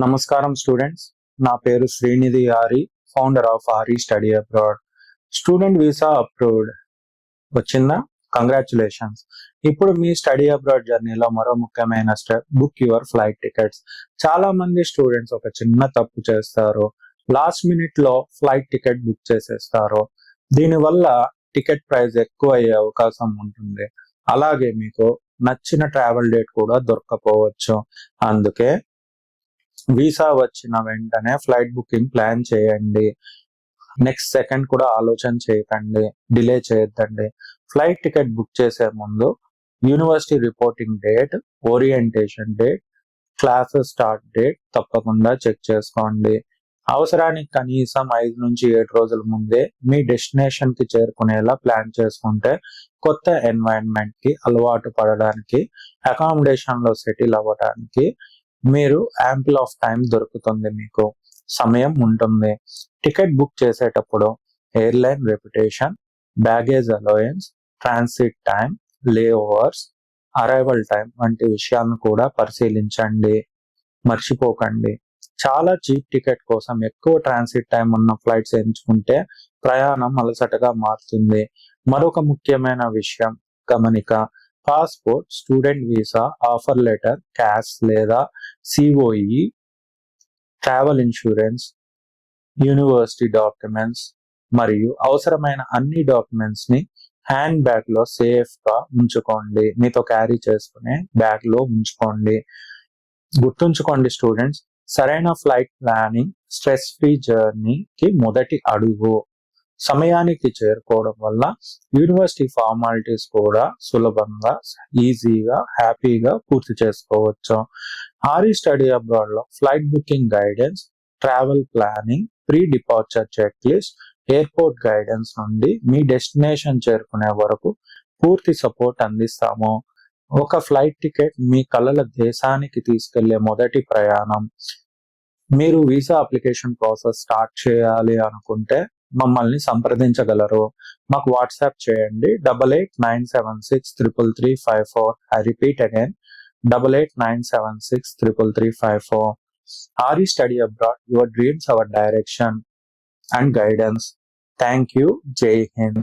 నమస్కారం స్టూడెంట్స్. నా పేరు శ్రీనిధి ఆరి, founder of aari study abroad. Student visa approved వచ్చిందా? కంగ్రాచులేషన్స్. ఇప్పుడు మీ స్టడీ అబ్రాడ్ జర్నీలో మరో ముఖ్యమైన step, book your flight tickets. చాలా మంది స్టూడెంట్స్ ఒక చిన్న తప్పు చేస్తారు, లాస్ట్ మినిట్ లో ఫ్లైట్ టికెట్ బుక్ చేసేస్తారు. దీనివల్ల టికెట్ ప్రైస్ ఎక్కువ అయ్యే అవకాశం ఉంటుంది. అలాగే మీకు నచ్చిన ట్రావెల్ డేట్ కూడా దొరకపోవచ్చు. అందుకే వీసా వచ్చిన వెంటనే ఫ్లైట్ బుకింగ్ ప్లాన్ చేయండి. నెక్స్ట్ సెకండ్ కూడా ఆలోచన చేయకండి, డిలే చేయొద్దండి. ఫ్లైట్ టికెట్ బుక్ చేసే ముందు university reporting date, orientation date, classes start date తప్పకుండా చెక్ చేసుకోండి. అవసరానికి కనీసం 5 నుంచి 7 రోజుల ముందే మీ డెస్టినేషన్ కి చేరుకునేలా ప్లాన్ చేసుకుంటే కొత్త ఎన్వైరన్మెంట్ కి అలవాటు పడడానికి, అకామిడేషన్ లో సెటిల్ అవ్వడానికి మీరు యాంపుల్ ఆఫ్ టైం దొరుకుతుంది, మీకు సమయం ఉంటుంది. టికెట్ బుక్ చేసేటప్పుడు airline reputation, baggage allowance, transit time, లే ఓవర్స్, అరైవల్ టైం వంటి విషయాలను కూడా పరిశీలించండి. మర్చిపోకండి, చాలా చీప్ టికెట్ కోసం ఎక్కువ ట్రాన్సిట్ టైం ఉన్న ఫ్లైట్స్ ఎంచుకుంటే ప్రయాణం అలసటగా మారుతుంది. మరొక ముఖ్యమైన విషయం గమనిక, passport, student visa, offer letter, cash లేదా COE, travel insurance, university documents మరియు అవసరమైన అన్ని డాక్యుమెంట్స్ ని హ్యాండ్ బ్యాగ్ లో సేఫ్ గా ఉంచుకోండి. మీతో క్యారీ చేసుకునే బ్యాగ్ లో ఉంచుకోండి. గుర్తుంచుకోండి స్టూడెంట్స్, సరైన ఫ్లైట్ ప్లానింగ్ స్ట్రెస్ ఫ్రీ జర్నీకి మొదటి అడుగు. సమయానికి చేరుకోవడం వల్ల యూనివర్సిటీ ఫార్మాలిటీస్ కూడా సులభంగా, ఈజీగా, హ్యాపీగా పూర్తి చేసుకోవచ్చు. ఆరి స్టడీ అబ్రాడ్ లో flight booking guidance, travel planning, pre departure check list, airport guidance నుండి మీ డెస్టినేషన్ చేరుకునే వరకు పూర్తి సపోర్ట్ అందిస్తాము. ఒక ఫ్లైట్ టికెట్ మీ కలల దేశానికి తీసుకెళ్లే మొదటి ప్రయాణం. మీరు వీసా అప్లికేషన్ ప్రాసెస్ స్టార్ట్ చేయాలి అనుకుంటే మమ్మల్ని సంప్రదించగలరు. మాకు వాట్సాప్ చేయండి 8897633354. I repeat again 8897633354. Aari study abroad, your dreams our direction and guidance. Thank you. జై హింద్.